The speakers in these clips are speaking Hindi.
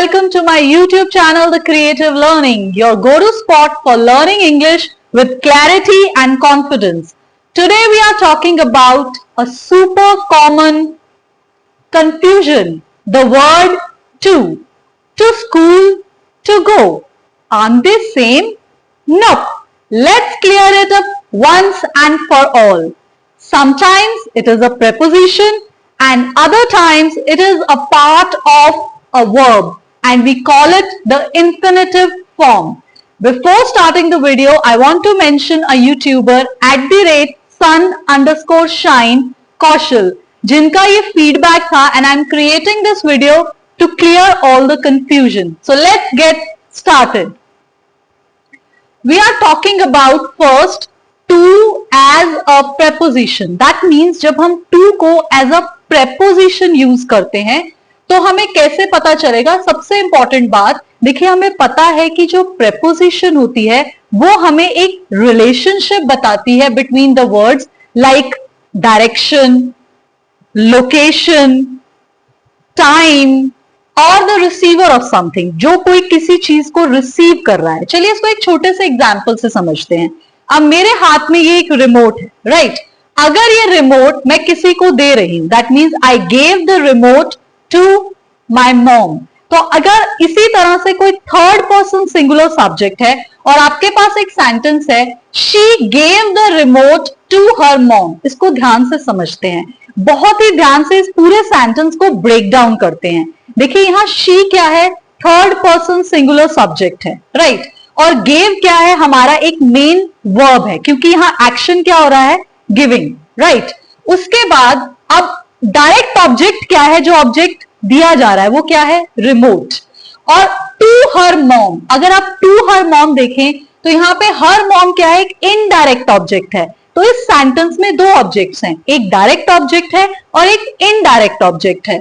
welcome to my YouTube channel, The Creative Learning, your go-to spot for learning English with clarity and confidence. Today we are talking about a super common confusion, the word to school, to go. Aren't they same? Nope. Let's clear it up once and for all. Sometimes it is a preposition and other times it is a part of a verb and we call it the infinitive form. Before starting the video, I want to mention a YouTuber @sun_shine Kaushal, जिनका ये feedback था and I'm creating this video to clear all the confusion. So let's get started. We are talking about first to as a preposition. That means जब हम to को as a preposition use करते हैं तो हमें कैसे पता चलेगा? सबसे इंपॉर्टेंट बात देखिए, हमें पता है कि जो preposition होती है वो हमें एक रिलेशनशिप बताती है between the words like direction, location, time और द रिसीवर ऑफ समथिंग, जो कोई किसी चीज को रिसीव कर रहा है. चलिए इसको एक छोटे से एग्जाम्पल से समझते हैं. अब मेरे हाथ में ये एक रिमोट है, राइट? अगर ये रिमोट मैं किसी को दे रही हूं, that means I gave the remote to my mom. तो अगर इसी तरह से कोई थर्ड पर्सन सिंगुलर सब्जेक्ट है और आपके पास एक सेंटेंस है, she gave the remote to her mom. इसको ध्यान से समझते हैं, बहुत ही ध्यान से इस पूरे सेंटेंस को ब्रेक डाउन करते हैं. देखिए यहां शी क्या है? थर्ड पर्सन सिंगुलर सब्जेक्ट है, राइट? और गेव क्या है? हमारा एक मेन वर्ब है, क्योंकि यहां एक्शन क्या हो रहा है? Giving, right? उसके बाद अब डायरेक्ट ऑब्जेक्ट क्या है? जो ऑब्जेक्ट दिया जा रहा है वो क्या है? रिमोट. और टू हर मॉम, अगर आप टू हर मॉम देखें तो यहां पे हर मॉम क्या है? एक इनडायरेक्ट ऑब्जेक्ट है. तो इस सेंटेंस में दो ऑब्जेक्ट्स हैं, एक डायरेक्ट ऑब्जेक्ट है और एक इनडायरेक्ट ऑब्जेक्ट है.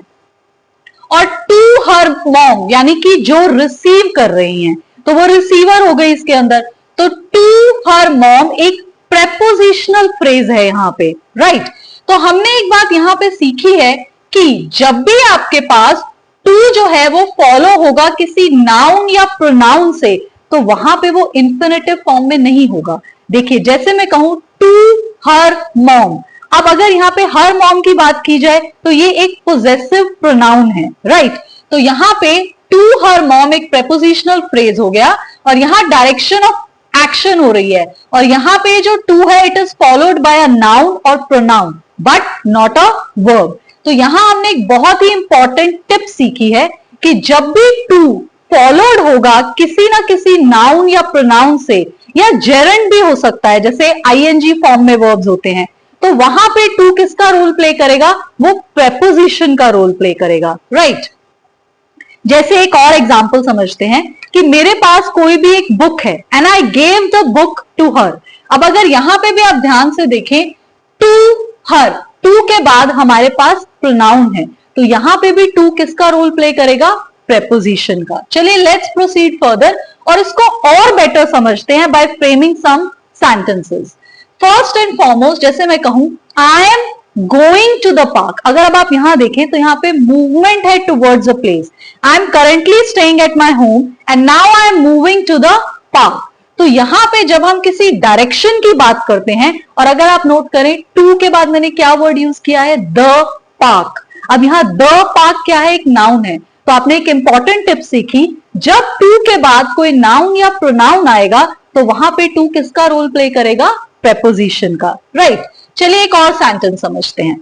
और टू हर मॉम यानी कि जो रिसीव कर रही हैं, तो वो रिसीवर हो गई इसके अंदर. तो टू हर मॉम एक प्रेपोजिशनल फ्रेज है यहां पे, राइट? तो हमने एक बात यहां पे सीखी है कि जब भी आपके पास टू जो है वो फॉलो होगा किसी नाउन या प्रोनाउन से, तो वहां पे वो इंफिनिटिव फॉर्म में नहीं होगा. देखिए जैसे मैं कहूं टू हर मॉम, अब अगर यहाँ पे हर मॉम की बात की जाए तो ये एक पोजेसिव प्रोनाउन है, राइट? तो यहाँ पे टू हर मॉम एक प्रेपोजिशनल फ्रेज हो गया और यहाँ डायरेक्शन ऑफ एक्शन हो रही है. और यहाँ पे जो टू है it is followed by a noun or pronoun but not a verb. तो यहां हमने एक बहुत ही इंपॉर्टेंट टिप सीखी है कि जब भी टू फॉलोड होगा किसी ना किसी नाउन या प्रोनाउन से, या जेरेंड भी हो सकता है, जैसे आईएनजी फॉर्म में वर्ब्स होते हैं, तो वहां पे टू किसका रोल प्ले करेगा? वो प्रेपोजिशन का रोल प्ले करेगा, राइट? जैसे एक और एग्जांपल समझते हैं कि मेरे पास कोई भी एक बुक है and I gave the book to her. अब अगर यहां पे भी आप ध्यान से देखें, टू हर, टू के बाद हमारे पास प्रोनाउन है, तो यहां पे भी टू किसका रोल प्ले करेगा? प्रेपोजिशन का. चलिए लेट्स प्रोसीड फर्दर और इसको और बेटर समझते हैं by framing some sentences. First and foremost, जैसे मैं कहूं I am going to the park, अगर अब आप यहां देखें तो यहां पे मूवमेंट है towards a place. I am currently staying at my home and now I am moving to the park. तो यहां पे जब हम किसी डायरेक्शन की बात करते हैं, और अगर आप नोट करें टू के बाद मैंने क्या वर्ड यूज किया है? The park. अब यहां द पार्क क्या है? एक नाउन है. तो आपने एक इंपॉर्टेंट टिप सीखी, जब टू के बाद कोई नाउन या प्रोनाउन आएगा तो वहां पे टू किसका रोल प्ले करेगा? प्रेपोजिशन का, राइट? चलिए एक और सेंटेंस समझते हैं.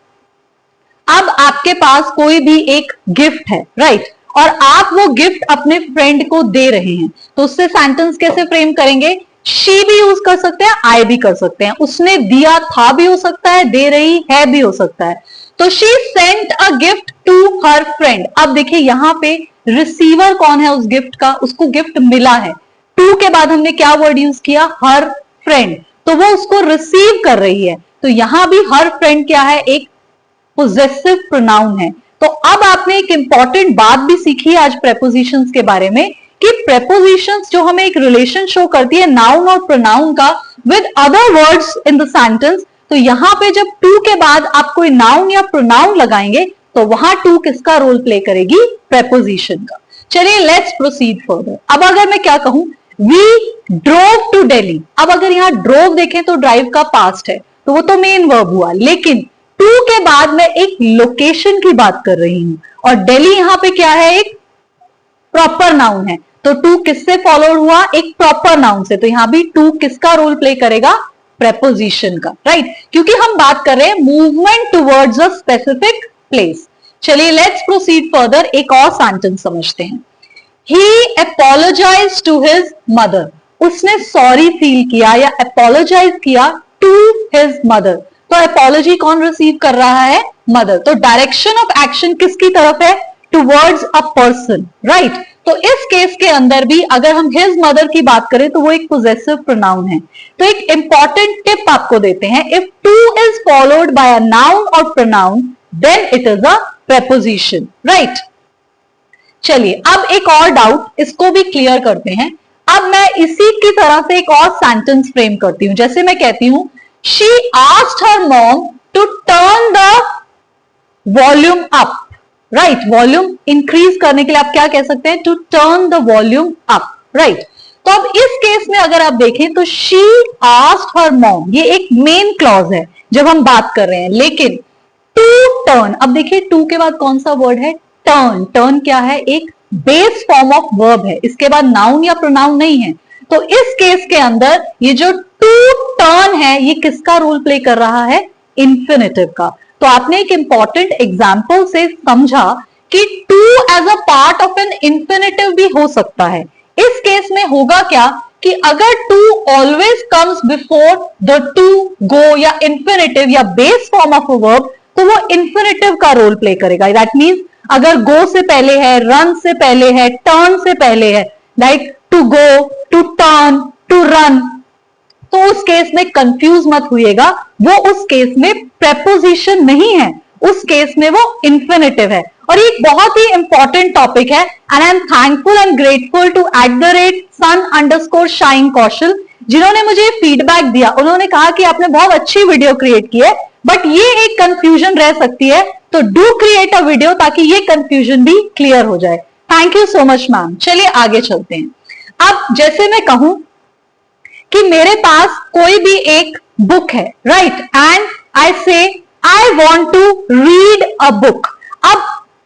अब आपके पास कोई भी एक गिफ्ट है, राइट? और आप वो गिफ्ट अपने फ्रेंड को दे रहे हैं, तो उससे सेंटेंस कैसे फ्रेम करेंगे? शी भी यूज कर सकते हैं, आई भी कर सकते हैं, उसने दिया था भी हो सकता है, दे रही है भी हो सकता है. तो she sent a gift to her friend. अब देखिए यहां पे रिसीवर कौन है उस गिफ्ट का? उसको गिफ्ट मिला है. टू के बाद हमने क्या वर्ड यूज किया? हर फ्रेंड. तो वो उसको रिसीव कर रही है. तो यहां भी हर फ्रेंड क्या है? एक पोजेसिव प्रोनाउन है. तो अब आपने एक इंपॉर्टेंट बात भी सीखी आज प्रेपोजिशंस के बारे में कि प्रेपोजिशंस जो हमें एक रिलेशन शो करती है नाउन और प्रोनाउन का with other words in the sentence. तो यहां पे जब टू के बाद आप कोई नाउन या प्रोनाउन लगाएंगे तो वहां टू किसका रोल प्ले करेगी? प्रेपोजिशन का. चलिए लेट्स प्रोसीड फर्दर। अब अगर मैं क्या कहूं, वी ड्रोव टू दिल्ली। अब अगर यहां ड्रोव देखें तो ड्राइव का पास्ट है, तो वो तो मेन वर्ब हुआ, लेकिन टू के बाद मैं एक लोकेशन की बात कर रही हूं और दिल्ली यहां पे क्या है, एक प्रॉपर नाउन है। तो टू किससे फॉलोड हुआ, एक प्रॉपर नाउन से। तो यहां भी टू किसका रोल प्ले करेगा, प्रेपोजिशन का, राइट, क्योंकि हम बात कर रहे हैं movement towards a specific place. चलिए लेट्स प्रोसीड फर्दर, एक और सेंटेंस समझते हैं। He apologized to his mother. उसने सॉरी फील किया या अपोलोजाइज किया टू हिज मदर। तो अपोलॉजी कौन रिसीव कर रहा है, मदर। तो डायरेक्शन ऑफ एक्शन किसकी तरफ है, टुवर्ड्स अ पर्सन, राइट। तो इस केस के अंदर भी अगर हम हिज मदर की बात करें तो वो एक पोजेसिव प्रोनाउन है। तो एक इंपॉर्टेंट टिप आपको देते हैं, if to is followed by a noun or pronoun then it is a preposition, right. चलिए अब एक और डाउट, इसको भी क्लियर करते हैं। अब मैं इसी की तरह से एक और सेंटेंस फ्रेम करती हूं। जैसे मैं कहती हूं, she asked her mom to turn the volume up, right. Volume increase करने के लिए आप क्या कह सकते हैं, to turn the volume up, right. तो अब इस केस में अगर आप देखें तो शी आस्क्ड हर मॉम, ये एक मेन क्लॉज है जब हम बात कर रहे हैं, लेकिन टू टर्न, अब देखिए टू के बाद कौन सा वर्ड है, टर्न। टर्न क्या है, एक बेस फॉर्म ऑफ वर्ब है, इसके बाद नाउन या प्रोनाउन नहीं है। तो इस केस के अंदर ये जो टू टर्न है ये किसका रोल प्ले कर रहा है, इंफिनिटिव का। तो आपने एक इंपॉर्टेंट एग्जांपल से समझा कि to as a part of an infinitive भी हो सकता है। इस केस में होगा क्या कि अगर to always comes before the to go या इंफिनिटिव या base form of a verb, तो वो इंफिनिटिव का रोल प्ले करेगा। दैट मीन्स अगर गो से पहले है, रन से पहले है, टर्न से पहले है, like to go, to turn, to run, तो उस केस में कंफ्यूज मत होइएगा, वो उस केस में प्रेपोजिशन नहीं है, उस केस में वो इंफिनिटिव है। और ये एक बहुत ही इंपॉर्टेंट टॉपिक है and I am thankful and grateful to @sun_shine Kaushal, जिन्होंने मुझे फीडबैक दिया। उन्होंने कहा कि आपने बहुत अच्छी वीडियो क्रिएट की है, बट ये एक कंफ्यूजन रह सकती है, तो डू क्रिएट अ वीडियो ताकि ये कंफ्यूजन भी क्लियर हो जाए। Thank you so much ma'am. चलिए आगे चलते हैं। अब जैसे मैं कहूं कि मेरे पास कोई भी एक बुक है, right, and I say I want to read a book. अब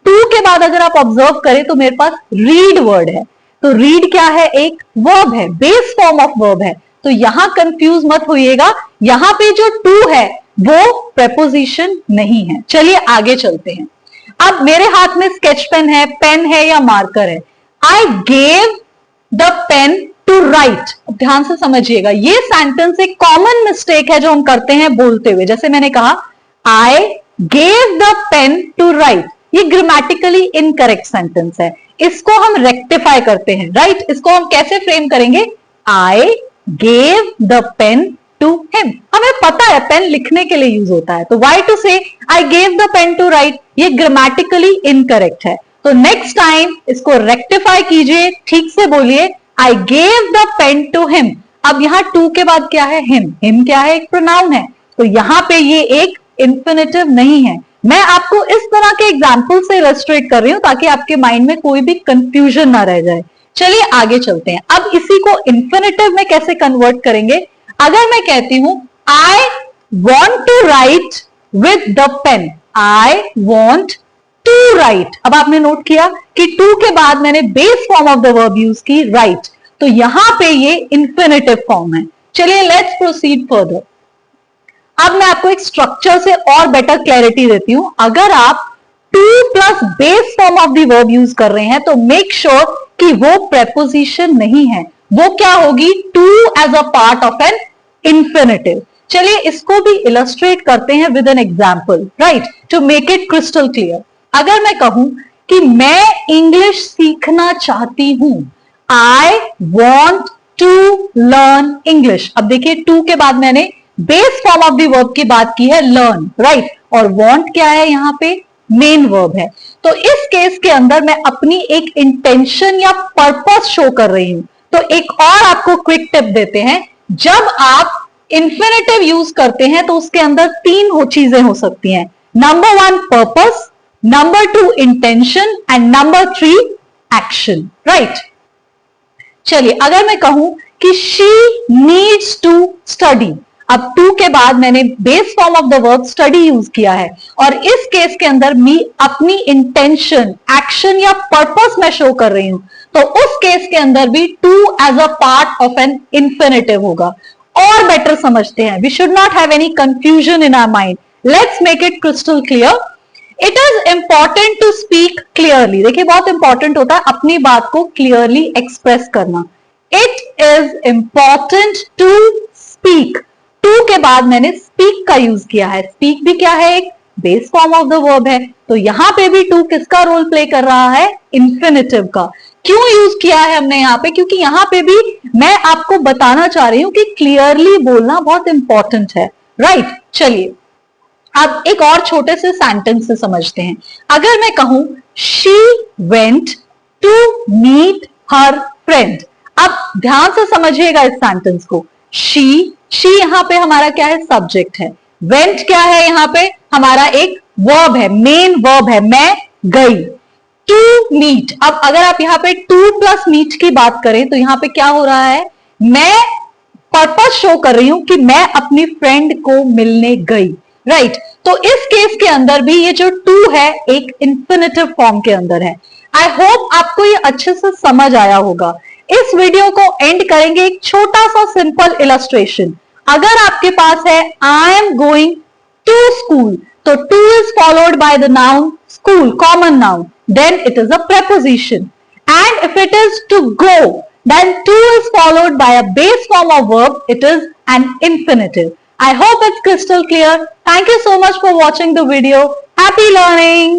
टू के बाद अगर आप ऑब्जर्व करें तो मेरे पास रीड वर्ड है। तो रीड क्या है, एक वर्ब है, बेस फॉर्म ऑफ वर्ब है। तो यहां कंफ्यूज मत होइएगा, यहां पे जो टू है वो प्रेपोजिशन नहीं है। चलिए आगे चलते हैं। अब मेरे हाथ में स्केच पेन है या मार्कर है। I gave the pen to write. ध्यान से समझिएगा, ये सेंटेंस एक कॉमन मिस्टेक है जो हम करते हैं बोलते हुए। जैसे मैंने कहा I gave the pen to write, ये ग्रामेटिकली इनकरेक्ट सेंटेंस है, इसको हम रेक्टिफाई करते हैं, राइट। इसको हम कैसे फ्रेम करेंगे, I gave the pen to him. हमें पता है पेन लिखने के लिए यूज होता है, तो वाई टू से I gave the pen to write, ये ग्रामेटिकली इनकरेक्ट है। तो नेक्स्ट टाइम इसको रेक्टिफाई कीजिए, ठीक से बोलिए I gave the pen to him. अब यहां टू के बाद क्या है, हिम। हिम क्या है, एक प्रोनाउन है, तो यहां पे ये एक इंफिनिटिव नहीं है। मैं आपको इस तरह के एग्जाम्पल से इलस्ट्रेट कर रही हूं ताकि आपके माइंड में कोई भी कंफ्यूजन ना रह जाए। चलिए आगे चलते हैं। अब इसी को इंफिनिटिव में कैसे कन्वर्ट करेंगे। अगर मैं कहती हूं I want to write with the pen, I want to write. अब आपने नोट किया कि टू के बाद मैंने base form of the verb use की, राइट, तो यहां पे ये इंफिनिटिव फॉर्म है। चलिए लेट्स प्रोसीड फर्दर। अब मैं आपको एक स्ट्रक्चर से और बेटर क्लैरिटी देती हूं। अगर आप two plus base form of the verb use कर रहे हैं तो मेक श्योर कि वो प्रेपोजिशन नहीं है, वो क्या होगी, to as a part of an infinitive. चलिए इसको भी इलस्ट्रेट करते हैं with an example, right, to make it crystal clear. अगर मैं कहूं कि मैं इंग्लिश सीखना चाहती हूं, I want to learn English. अब देखिए टू के बाद मैंने base form of the verb की बात की है, लर्न, राइट, और वॉन्ट क्या है, यहां पे मेन वर्ब है। तो इस केस के अंदर मैं अपनी एक इंटेंशन या पर्पस शो कर रही हूं। तो एक और आपको क्विक टिप देते हैं, जब आप इंफिनिटिव यूज करते हैं तो उसके अंदर तीन चीजें हो सकती हैं। Number 1 purpose, number 2 intention and number 3 action, right. चलिए, अगर मैं कहूं कि शी नीड्स टू स्टडी, अब टू के बाद मैंने base form of the verb study use किया है, और इस केस के अंदर मैं अपनी इंटेंशन, एक्शन या पर्पस में शो कर रही हूं, तो उस केस के अंदर भी to as a part of an infinitive होगा। और बेटर समझते हैं, we should not have any confusion in our mind, let's make it crystal clear. It is important to speak clearly, देखिए बहुत इंपॉर्टेंट होता है अपनी बात को क्लियरली एक्सप्रेस करना। It is important to speak, to के बाद मैंने स्पीक का यूज किया है, स्पीक भी क्या है, एक base form of the verb है, तो यहां पे भी टू किसका रोल प्ले कर रहा है, इंफिनिटिव का। क्यों यूज किया है हमने यहां पे, क्योंकि यहां पे भी मैं आपको बताना चाह रही हूं कि क्लियरली बोलना बहुत इंपॉर्टेंट है, राइट। चलिए अब एक और छोटे से सेंटेंस से समझते हैं। अगर मैं कहूं she went to meet her friend, अब ध्यान से समझिएगा इस सेंटेंस को। शी यहां पे हमारा क्या है, सब्जेक्ट है। वेंट क्या है, यहां पे हमारा एक वर्ब है, मेन वर्ब है, मैं गई। टू मीट, अब अगर आप यहां पे टू प्लस मीट की बात करें तो यहां पे क्या हो रहा है, मैं पर्पस शो कर रही हूं कि मैं अपनी फ्रेंड को मिलने गई, राइट। तो इस केस के अंदर भी ये जो टू है एक इंफिनिटिव फॉर्म के अंदर है। आई होप आपको ये अच्छे से समझ आया होगा। इस वीडियो को एंड करेंगे एक छोटा सा सिंपल इलस्ट्रेशन। अगर आपके पास है I am going to school, तो to is followed by the noun school, common noun, then it is a preposition. And if it is to go, then to is followed by a base form of verb, it is an infinitive. I hope it's crystal clear. Thank you so much for watching the video. Happy learning!